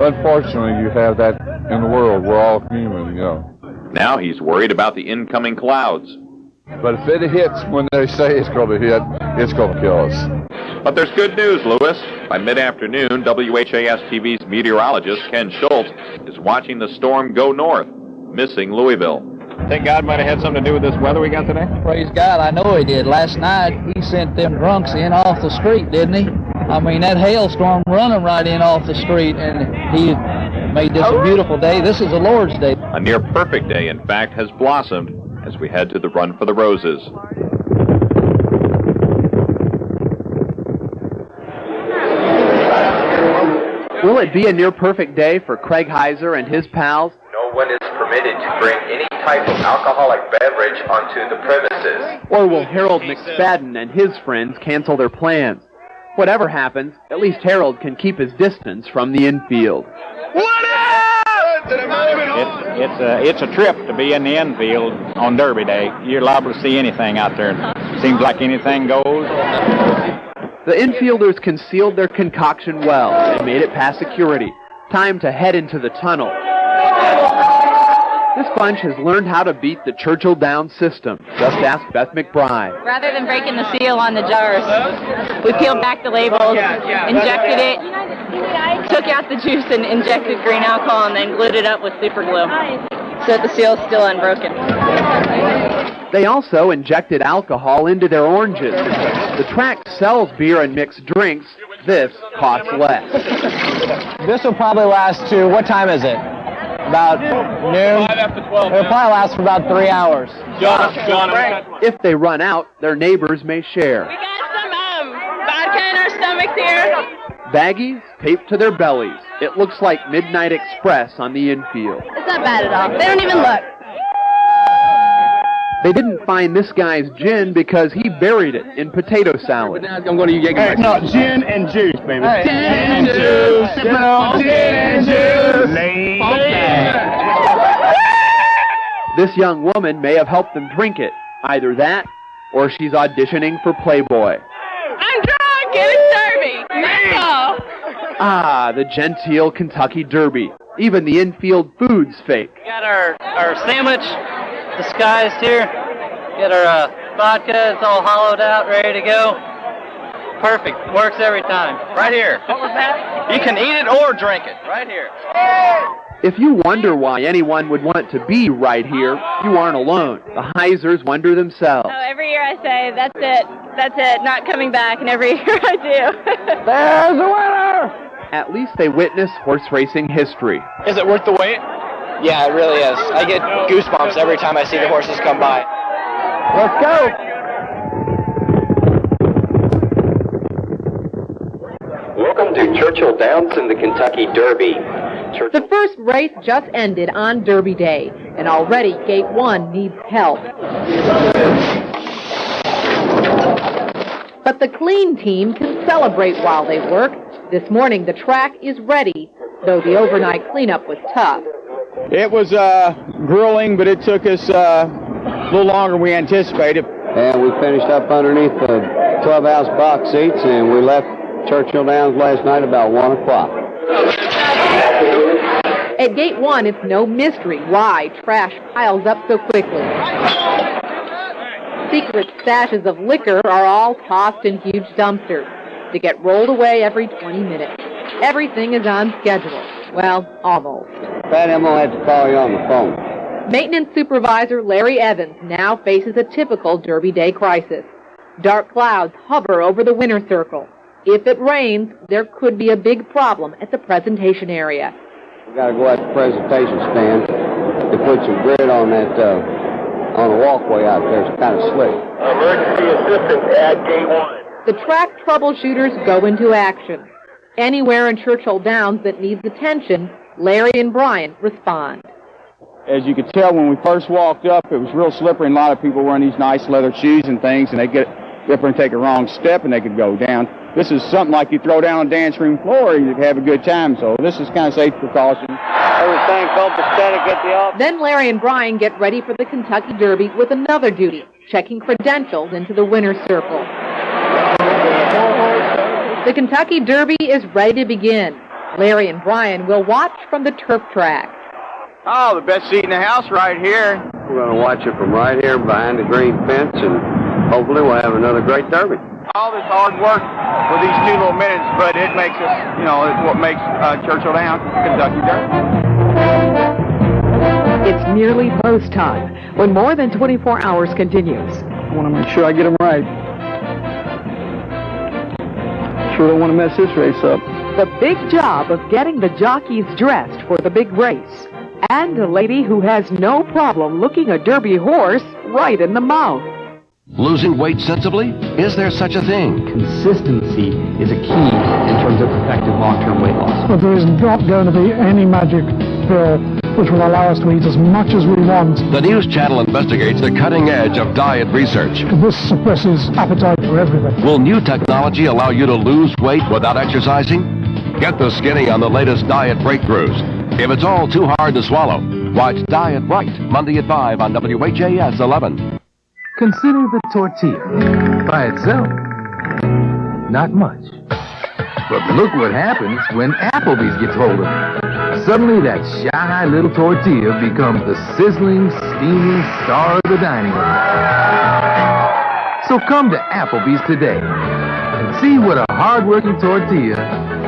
unfortunately, you have that in the world. We're all human, you know. Now he's worried about the incoming clouds. But if it hits when they say it's going to hit, it's going to kill us. But there's good news, Lewis. By mid-afternoon, WHAS TV's meteorologist, Ken Schultz, is watching the storm go north, missing Louisville. Think God might have had something to do with this weather we got today? Praise God, I know he did. Last night, he sent them drunks in off the street, didn't he? I mean, that hailstorm running right in off the street, and he made this a beautiful day. This is the Lord's day. A near-perfect day, in fact, has blossomed as we head to the Run for the Roses. Will it be a near-perfect day for Craig Heiser and his pals? No one is permitted to bring any type of alcoholic beverage onto the premises. Or will Harold McSpadden and his friends cancel their plans? Whatever happens, at least Harold can keep his distance from the infield. It's a trip to be in the infield on Derby Day. You're liable to see anything out there. Seems like anything goes. The infielders concealed their concoction well and made it past security. Time to head into the tunnel. This bunch has learned how to beat the Churchill Downs system. Just ask Beth McBride. Rather than breaking the seal on the jars, we peeled back the labels, injected it, took out the juice and injected green alcohol, and then glued it up with super glue so that the seal is still unbroken. They also injected alcohol into their oranges. The track sells beer and mixed drinks. This costs less. This will probably last to, what time is it? About noon? 5 after 12. It'll probably last for about 3 hours. John, If they run out, their neighbors may share. We got some vodka in our stomachs here. Baggies taped to their bellies. It looks like Midnight Express on the infield. It's not bad at all. They don't even look. They didn't find this guy's gin because he buried it in potato salad. I'm going to Jägermeister. No, gin and juice, baby. Hey. Gin and juice. Sipping on gin and juice. This young woman may have helped them drink it. Either that, or she's auditioning for Playboy. I'm drunk and it's Derby. Let's go. Ah, the genteel Kentucky Derby. Even the infield food's fake. We got our sandwich disguised here. Get our vodka. It's all hollowed out, ready to go. Perfect. Works every time. right here. What was that? You can eat it or drink it. Right here. If you wonder why anyone would want to be right here, you aren't alone. The Heisers wonder themselves. Oh, every year I say, that's it, not coming back, and every year I do. There's a winner! At least they witness horse racing history. Is it worth the wait? Yeah, it really is. I get goosebumps every time I see the horses come by. Let's go! Welcome to Churchill Downs in the Kentucky Derby. The first race just ended on Derby Day, and already Gate 1 needs help. But the clean team can celebrate while they work. This morning the track is ready, though the overnight cleanup was tough. It was grueling, but it took us a little longer than we anticipated. And we finished up underneath the clubhouse box seats, and we left Churchill Downs last night about 1 o'clock. At Gate 1, it's no mystery why trash piles up so quickly. Secret stashes of liquor are all tossed in huge dumpsters to get rolled away every 20 minutes. Everything is on schedule. Well, almost. Pat, I'm going to have to call you on the phone. Maintenance supervisor Larry Evans now faces a typical Derby Day crisis. Dark clouds hover over the winner circle. If it rains, there could be a big problem at the presentation area. We've got to go at the presentation stand to put some grid on that, on the walkway out there. It's kind of slick. Emergency assistance at Gate 1. The track troubleshooters go into action. Anywhere in Churchill Downs that needs attention, Larry and Brian respond. As you could tell when we first walked up, it was real slippery, and a lot of people wearing these nice leather shoes and things, and they get up and take a wrong step, and they could go down. This is something like you throw down on the dance room floor, you have a good time, so this is kind of safe precaution. Everything copacetic at the office. Then Larry and Brian get ready for the Kentucky Derby with another duty, checking credentials into the winner's circle. The Kentucky Derby is ready to begin. Larry and Brian will watch from the turf track. Oh, the best seat in the house right here. We're going to watch it from right here behind the green fence, and hopefully we'll have another great Derby. All this hard work for these 2 little minutes, but it makes us, it's what makes Churchill Downs Kentucky Derby. It's nearly post time when more than 24 hours continues. I want to make sure I get them right. Sure don't want to mess this race up. The big job of getting the jockeys dressed for the big race. And a lady who has no problem looking a Derby horse right in the mouth. Losing weight sensibly? Is there such a thing? Consistency is a key in terms of effective long-term weight loss. But there is not going to be any magic pill which will allow us to eat as much as we want. The News Channel investigates the cutting edge of diet research. This suppresses appetite for everything. Will new technology allow you to lose weight without exercising? Get the skinny on the latest diet breakthroughs. If it's all too hard to swallow, watch Diet Right, Monday at 5 on WHAS 11. Consider the tortilla. By itself, not much. But look what happens when Applebee's gets hold of it. Suddenly that shy little tortilla becomes the sizzling, steaming star of the dining room. So come to Applebee's today and see what a hard-working tortilla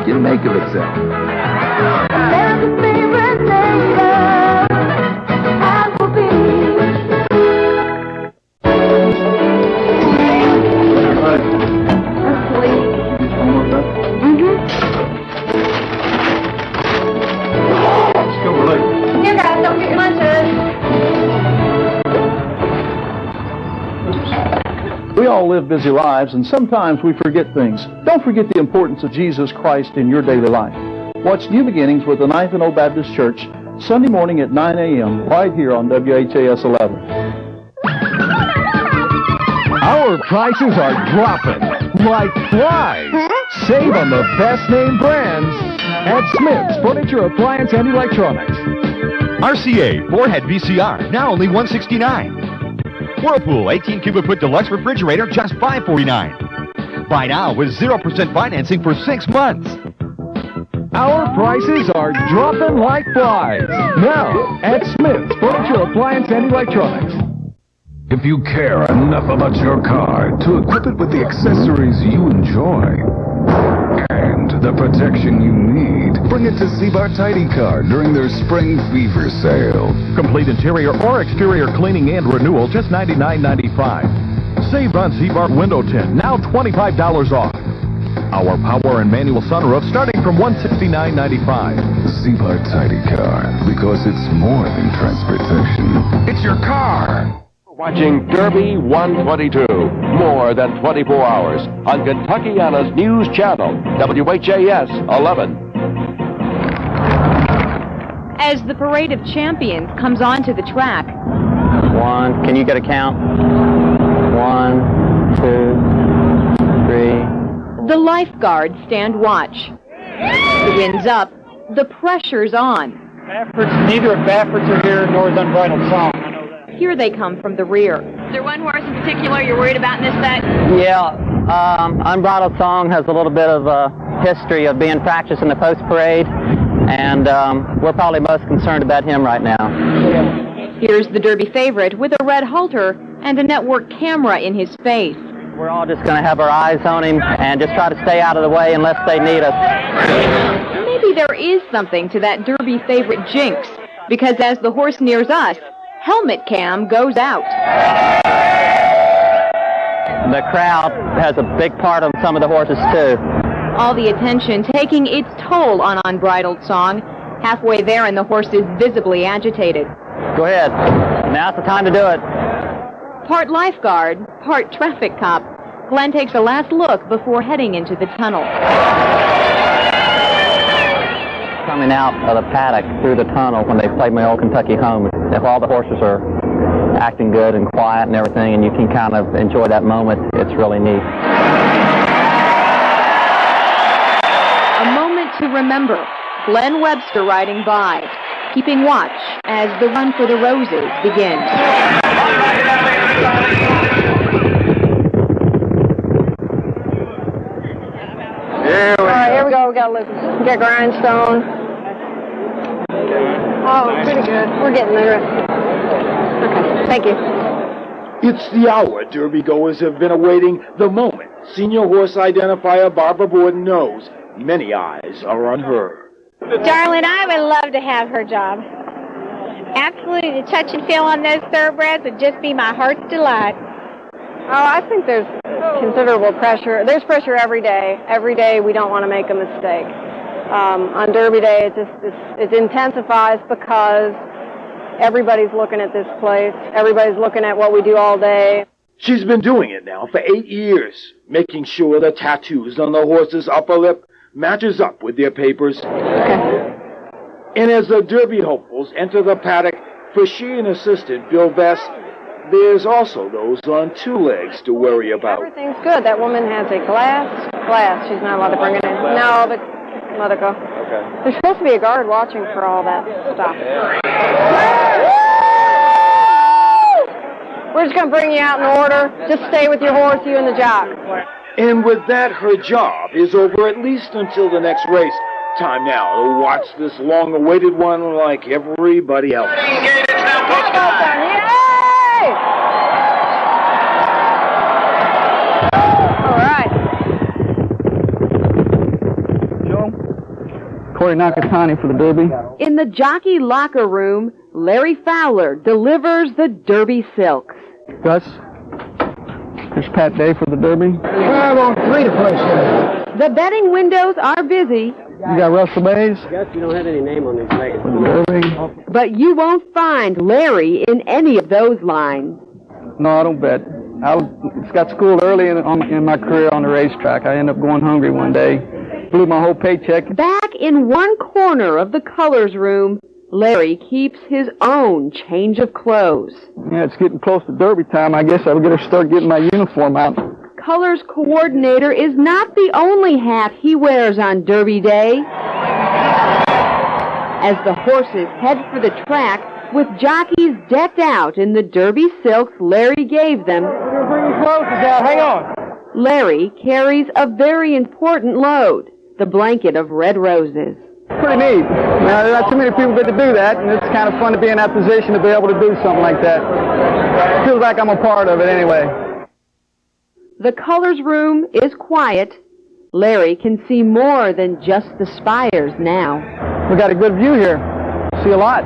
can make of itself. There's a favorite flavor, Applebee's. Here, guys, don't get lunches. We all live busy lives, and sometimes we forget things. Don't forget the importance of Jesus Christ in your daily life. Watch New Beginnings with the 9th and Old Baptist Church, Sunday morning at 9 a.m., right here on WHAS 11. Our prices are dropping like flies. Save on the best name brands at Smith's Furniture, Appliance, and Electronics. RCA 4-head VCR, now only $169. Whirlpool 18 cubic foot deluxe refrigerator, just $549. Buy now with 0% financing for 6 months. Our prices are dropping like flies. Now at Smith's Furniture, Appliance, and Electronics. If you care enough about your car to equip it with the accessories you enjoy and the protection you need, bring it to Seabar Tidy Car during their Spring Fever sale. Complete interior or exterior cleaning and renewal, just $99.95. Save on Seabar window tint, now $25 off. Our power and manual sunroof starting from $169.95. Seabar Tidy Car, because it's more than transportation. It's your car. Watching Derby 122, more than 24 hours on Kentuckiana's News Channel, WHAS 11. As the Parade of Champions comes onto the track. One, can you get a count? 1, 2, 3. The lifeguards stand watch. The wind's up, the pressure's on. Neither of Baffords are here, nor is Unbridled Song. Here they come from the rear. Is there one horse in particular you're worried about in this set? Yeah, Unbridled Song has a little bit of a history of being practiced in the post parade, and we're probably most concerned about him right now. Here's the Derby favorite with a red halter and a network camera in his face. We're all just going to have our eyes on him and just try to stay out of the way unless they need us. Maybe there is something to that Derby favorite jinx, because as the horse nears us, helmet cam goes out. The crowd has a big part on some of the horses, too. All the attention taking its toll on Unbridled Song. Halfway there and the horse is visibly agitated. Go ahead. Now's the time to do it. Part lifeguard, part traffic cop, Glenn takes a last look before heading into the tunnel. Coming out of the paddock through the tunnel when they played my old Kentucky home, if all the horses are acting good and quiet and everything, and you can kind of enjoy that moment, it's really neat. A moment to remember. Glenn Webster riding by, keeping watch as the run for the roses begins. All right, here we go. We got Lucas. We got Grindstone. Oh, pretty good. We're getting there. Okay, thank you. It's the hour Derby goers have been awaiting, the moment senior horse identifier Barbara Borden knows many eyes are on her. Darling, I would love to have her job. Absolutely, the touch and feel on those thoroughbreds would just be my heart's delight. Oh, I think there's considerable pressure. There's pressure every day. Every day we don't want to make a mistake. On Derby Day, it intensifies because everybody's looking at this place. Everybody's looking at what we do all day. She's been doing it now for 8 years, making sure the tattoos on the horse's upper lip matches up with their papers. Okay. And as the Derby hopefuls enter the paddock for she and assistant Bill Vess, there's also those on two legs to worry about. Everything's good. That woman has a glass. She's not allowed to bring it in. No, but let her go. Okay. There's supposed to be a guard watching for all that stuff. We're just going to bring you out in order. Just stay with your horse, you and the jock. And with that, her job is over at least until the next race. Time now to watch this long-awaited one like everybody else. All right. Corey Nakatani for the Derby. In the jockey locker room, Larry Fowler delivers the Derby silks. Gus, here's Pat Day for the Derby. I want 3 to push. The betting windows are busy. You got Russell Mays. Guess you don't have any name on these legs. For the Derby. But you won't find Larry in any of those lines. No, I don't bet. I got schooled early in my career on the racetrack. I ended up going hungry one day. Blew my whole paycheck. Back in one corner of the colors room, Larry keeps his own change of clothes. Yeah, it's getting close to Derby time. I guess I better start getting my uniform out. Colors coordinator is not the only hat he wears on Derby Day. As the horses head for the track, with jockeys decked out in the Derby silks Larry gave them, We're bringing clothes out. Hang on. Larry carries a very important load, the blanket of red roses. Pretty neat. Now, not too many people get to do that, and it's kind of fun to be in that position to be able to do something like that. It feels like I'm a part of it anyway. The colors room is quiet. Larry can see more than just the spires now. We got a good view here. See a lot.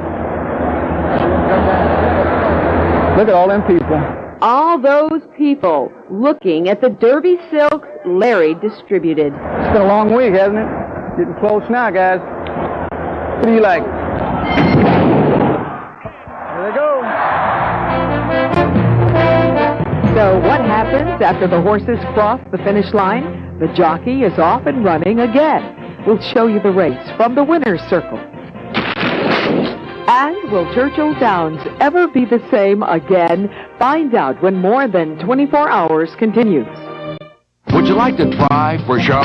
Look at all them people. All those people looking at the Derby silks Larry distributed. It's been a long week, hasn't it? Getting close now, guys. What do you like? There they go. So what happens after the horses cross the finish line? The jockey is off and running again. We'll show you the race from the winner's circle. And will Churchill Downs ever be the same again? Find out when more than 24 hours continues. Would you like to try for show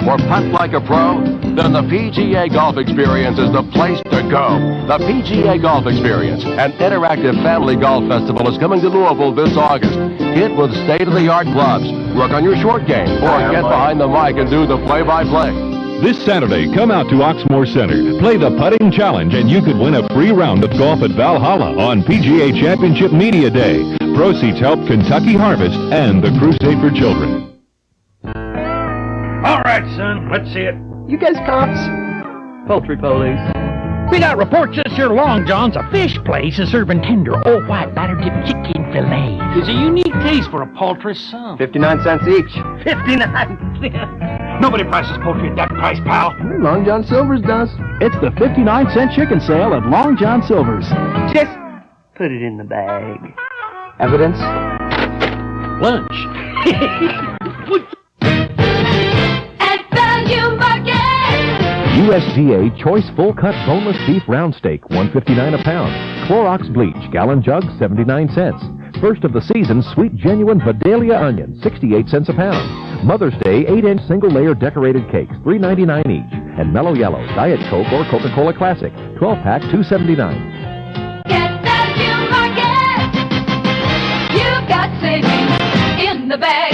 or putt like a pro? Then the PGA Golf Experience is the place to go. The PGA Golf Experience, an interactive family golf festival, is coming to Louisville this August. Hit with state-of-the-art clubs, work on your short game, or get behind the mic and do the play-by-play. This Saturday, come out to Oxmoor Center, play the Putting Challenge, and you could win a free round of golf at Valhalla on PGA Championship Media Day. Proceeds help Kentucky Harvest and the Crusade for Children. All right, son, let's see it. You guys cops? Poultry police. We got reports this here Long John's, a fish place, is serving tender, old white batter-dipped chicken fillet. There's a unique taste for a poultry sum. 59 cents each. 59 cents. Nobody prices poultry at that price, pal. Long John Silver's does. It's the 59-cent chicken sale at Long John Silver's. Just put it in the bag. Evidence? Lunch. USDA Choice Full Cut Boneless Beef Round Steak, $1.59 a pound. Clorox Bleach, gallon jug, 79 cents. First of the season, Sweet Genuine Vidalia Onion, 68 cents a pound. Mother's Day 8-inch single-layer decorated cakes, $3.99 each. And Mellow Yellow, Diet Coke or Coca-Cola Classic, 12-pack, $2.79. Get Value Market. You've got savings in the bag.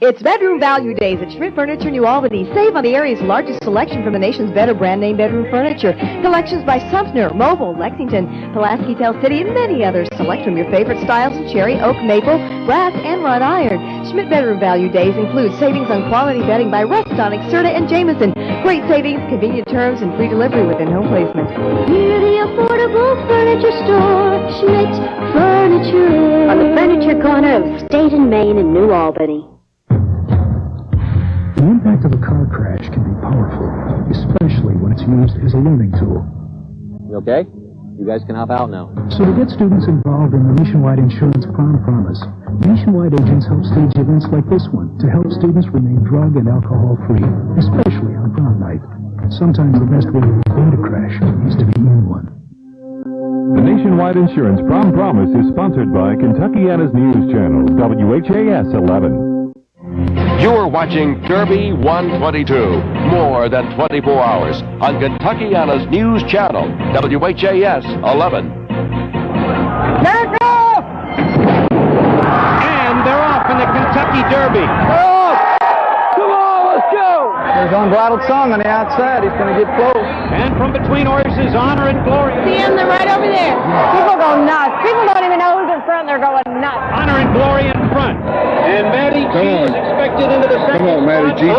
It's Bedroom Value Days at Schmidt Furniture, New Albany. Save on the area's largest selection from the nation's better brand name bedroom furniture. Collections by Sumner, Mobile, Lexington, Pulaski, Tell City, and many others. Select from your favorite styles in cherry, oak, maple, brass, and wrought iron. Schmidt Bedroom Value Days include savings on quality bedding by Restonic, Serta, and Jameson. Great savings, convenient terms, and free delivery within home placement. Near the affordable furniture store, Schmidt Furniture. On the furniture corner of State and Main in New Albany. The impact of a car crash can be powerful, especially when it's used as a learning tool. You okay? You guys can help out now. So to get students involved in the Nationwide Insurance Prom Promise, Nationwide agents help stage events like this one to help students remain drug and alcohol free, especially on prom night. Sometimes the best way to avoid a crash is to be in one. The Nationwide Insurance Prom Promise is sponsored by Kentuckiana's News Channel, WHAS 11. You're watching Derby 122, more than 24 hours, on Kentuckiana's News Channel, WHAS 11. They're off! And they're off in the Kentucky Derby. Come on, let's go! There's Unbridled Song on the outside. He's going to get close. And from between horses, Honor and Glory. See them? They're right over there. People go nuts. People don't even know who's in front. They're going nuts. Honor and Glory in front. And Maddie G is expected into the second. Come on, Maddie G.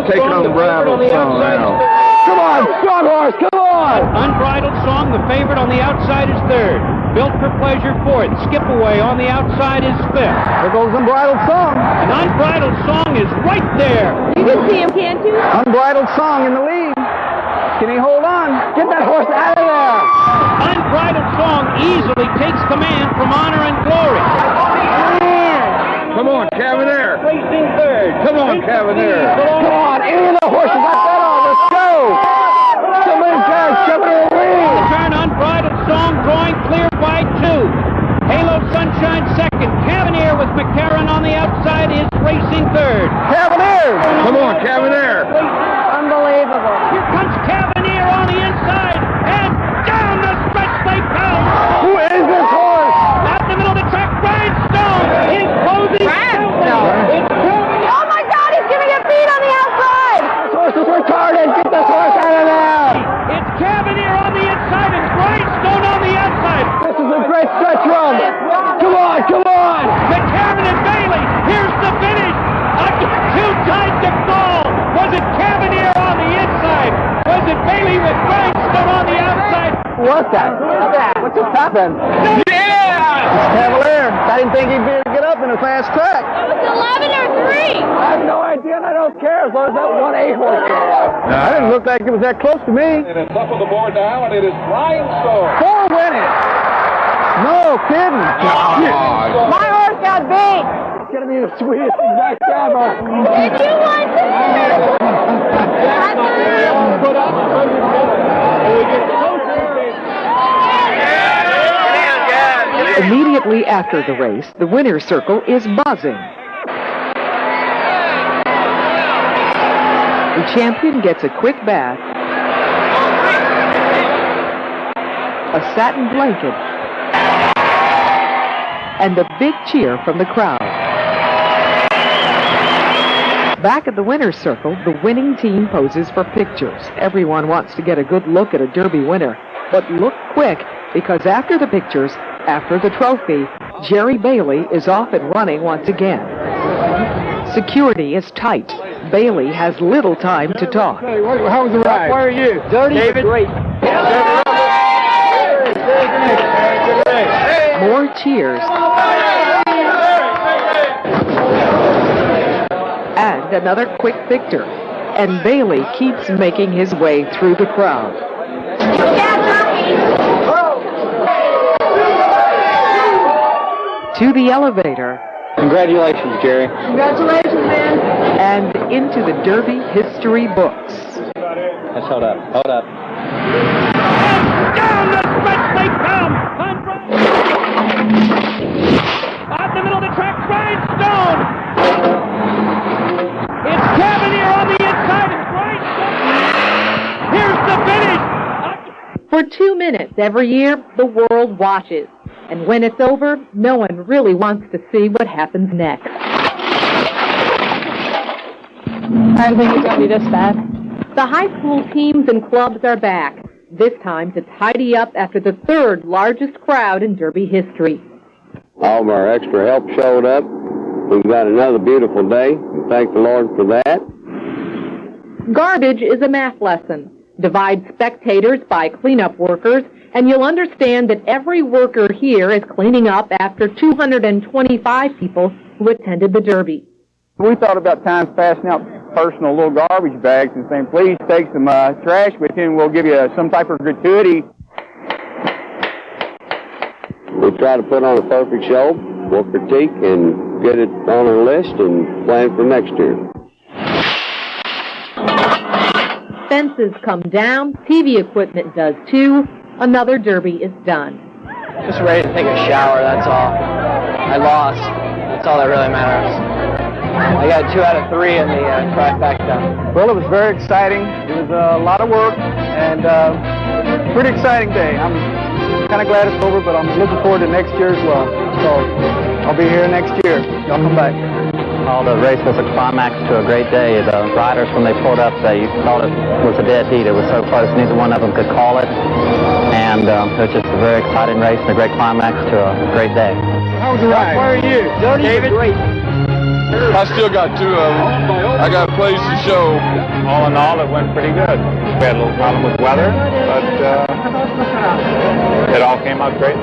Take an Unbridled Song now. Come on, strong horse, come on! Unbridled Song, the favorite on the outside, is third. Built for Pleasure, fourth. Skip Away on the outside is fifth. There goes Unbridled Song. And Unbridled Song is right there. You can see him, can't you? Unbridled Song in the lead. Can he hold on? Get that horse out of there! Unbridled Song easily takes command from Honor and Glory. Come on, Cavalier. Racing third. Come on, Cavalier. Come on, any of the horses got that on. Let's go! Somebody's got coming in the lead. Turn Unbridled Song drawing clear by two. Halo Sunshine second. Cavalier with McCarran on the outside is racing third. Cavalier! Come on, Cavalier. Unbelievable. Here comes Cavalier on the inside. And down the stretch they pound. Who is this horse? Out in the middle of the track, Grindstone. He's closing. Oh my God, he's giving it beat on the outside. This horse is retarded. Get this horse out of there. It's Cavalier on the inside and Grindstone on the outside. This is a great stretch run. Come on, come on. McCarran and Bailey. Here's the finish. Too tight to fall. Was it Cavalier on the inside? Was it Bailey with Grindstone on the outside? What's that? What just happened? Yeah! It's Cavalier. I didn't think he'd be able to get up in a fast track. It was 11 or 3. I have no idea, and I don't care as long as that 1A horse is alive. I didn't look like it was that close to me. And it's up on the board now, and it is Grindstone. 4 winning. No kidding. My horse got beat. It's going to be the sweetest exact ever. Did you want to Immediately after the race, the winner's circle is buzzing. The champion gets a quick bath, a satin blanket, and a big cheer from the crowd. Back at the winner's circle, the winning team poses for pictures. Everyone wants to get a good look at a Derby winner. But look quick, because after the pictures, after the trophy, Jerry Bailey is off and running once again. Security is tight. Bailey has little time to talk. Hey, how was the ride? Where are you? Dirty, David? Great. More cheers. And another quick picture. And Bailey keeps making his way through the crowd. To the elevator. Congratulations, Jerry. Congratulations, man. And into the Derby history books. Let's hold up. Hold up. Down the stretch they come. Out the middle of the track, Grindstone. It's Cavalier on the inside and Grindstone. Here's the finish. For 2 minutes every year, the world watches. And when it's over, no one really wants to see what happens next. I didn't think it was going to be this bad. The high school teams and clubs are back, this time to tidy up after the third largest crowd in Derby history. All of our extra help showed up. We've got another beautiful day, and thank the Lord for that. Garbage is a math lesson. Divide spectators by cleanup workers, and you'll understand that every worker here is cleaning up after 225 people who attended the Derby. We thought about times passing out personal little garbage bags and saying, please take some trash with you and we'll give you some type of gratuity. We try to put on a perfect show, we'll critique and get it on our list and plan for next year. Fences come down, TV equipment does too. Another Derby is done. Just ready to take a shower, that's all. I lost. That's all that really matters. I got 2 out of 3 in the trifecta. Well, it was very exciting. It was a lot of work and pretty exciting day. I'm kind of glad it's over, but I'm looking forward to next year as well. So I'll be here next year. Y'all come back. Oh, the race was a climax to a great day. The riders, when they pulled up, they thought it was a dead heat. It was so close, neither one of them could call it. And it was just a very exciting race and a great climax to a great day. How was the ride? Where are you? David? Great. I still got 2 of them. I got a place to show. All in all, it went pretty good. We had a little problem with weather, but it all came out great.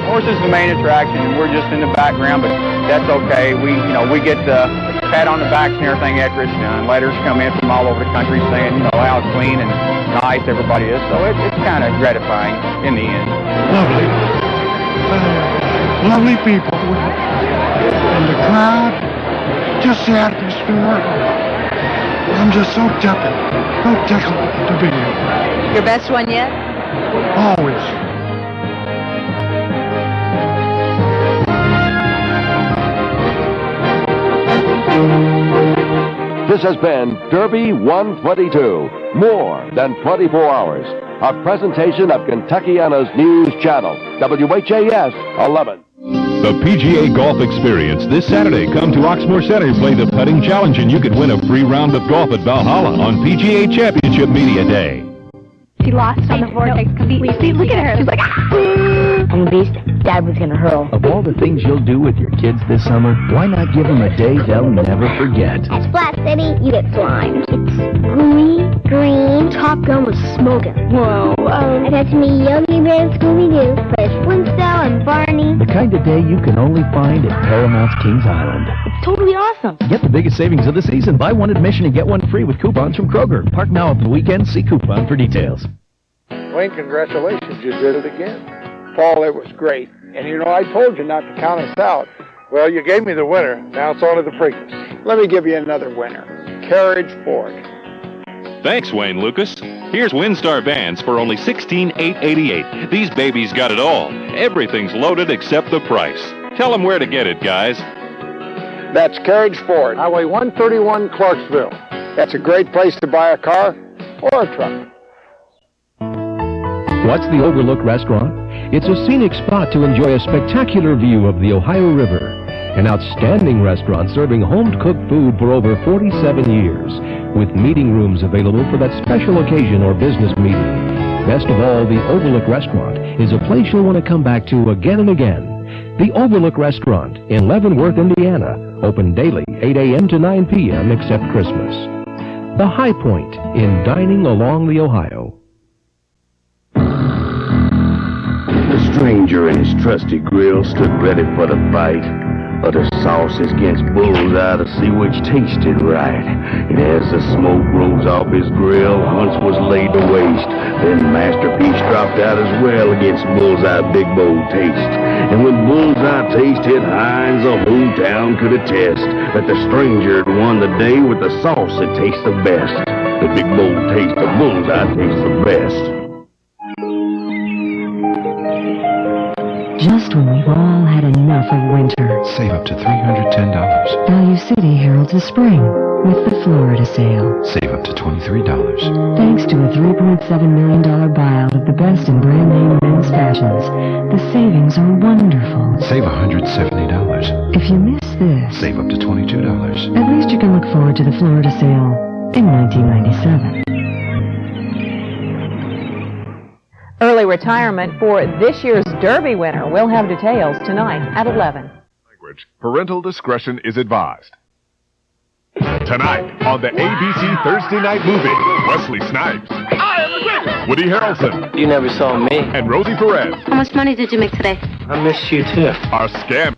Horse is the main attraction, and we're just in the background, but that's okay. We get the pat on the backs and everything after it's done. Letters come in from all over the country saying, how clean and nice everybody is. So it's kind of gratifying in the end. Lovely. Lovely people. And the crowd, just the atmosphere. I'm just so tickled to be here. Your best one yet? Always. This has been Derby 122, more than 24 hours. A presentation of Kentuckiana's News Channel, WHAS 11. The PGA Golf Experience this Saturday. Come to Oxmoor Center, play the putting challenge, and you could win a free round of golf at Valhalla on PGA Championship Media Day. She lost on the vortex completely. See, look at her. She's like, On the beast, Dad was gonna hurl. Of all the things you'll do with your kids this summer, why not give them a day they'll never forget? At Splash City, you get slime. It's gooey, green. Top Gun was smoking. Whoa. Attach me Yogi Bear and Scooby-Doo, Fresh Flintstone and Barney. The kind of day you can only find at Paramount's Kings Island. It's totally awesome. Get the biggest savings of the season. Buy one admission and get one free with coupons from Kroger. Park now up the weekend. See coupon for details. Wayne, congratulations. You did it again. Paul, it was great. And I told you not to count us out. Well, you gave me the winner. Now it's on to the Preakness. Let me give you another winner. Carriage Ford. Thanks, Wayne Lucas. Here's WinStar vans for only $16,888. These babies got it all. Everything's loaded except the price. Tell them where to get it, guys. That's Carriage Ford, Highway 131, Clarksville. That's a great place to buy a car or a truck. What's the Overlook Restaurant? It's a scenic spot to enjoy a spectacular view of the Ohio River. An outstanding restaurant serving home-cooked food for over 47 years, with meeting rooms available for that special occasion or business meeting. Best of all, the Overlook Restaurant is a place you'll want to come back to again and again. The Overlook Restaurant in Leavenworth, Indiana, open daily 8 a.m. to 9 p.m. except Christmas. The High Point in dining along the Ohio. The stranger and his trusty grill stood ready for the bite. Utter sauces against bullseye to see which tasted right. And as the smoke rose off his grill, Hunts was laid to waste. Then Masterpiece dropped out as well against Bullseye Big Bowl Taste. And when Bullseye Taste hit Hines, the whole town could attest that the stranger had won the day with the sauce that tastes the best. The Big Bowl Taste of Bullseye tastes the best. Just when we've all had enough of winter. Save up to $310. Value City heralds a spring with the Florida sale. Save up to $23. Thanks to a $3.7 million buyout of the best in brand name men's fashions, the savings are wonderful. Save $170. If you miss this? Save up to $22. At least you can look forward to the Florida sale in 1997. Early retirement for this year's Derby winner. We'll have details tonight at 11. Parental discretion is advised. Tonight on the ABC Thursday Night Movie, Wesley Snipes, I am the greatest, Woody Harrelson, You never saw me. and Rosie Perez How much money did you make today? I miss you too. are scam.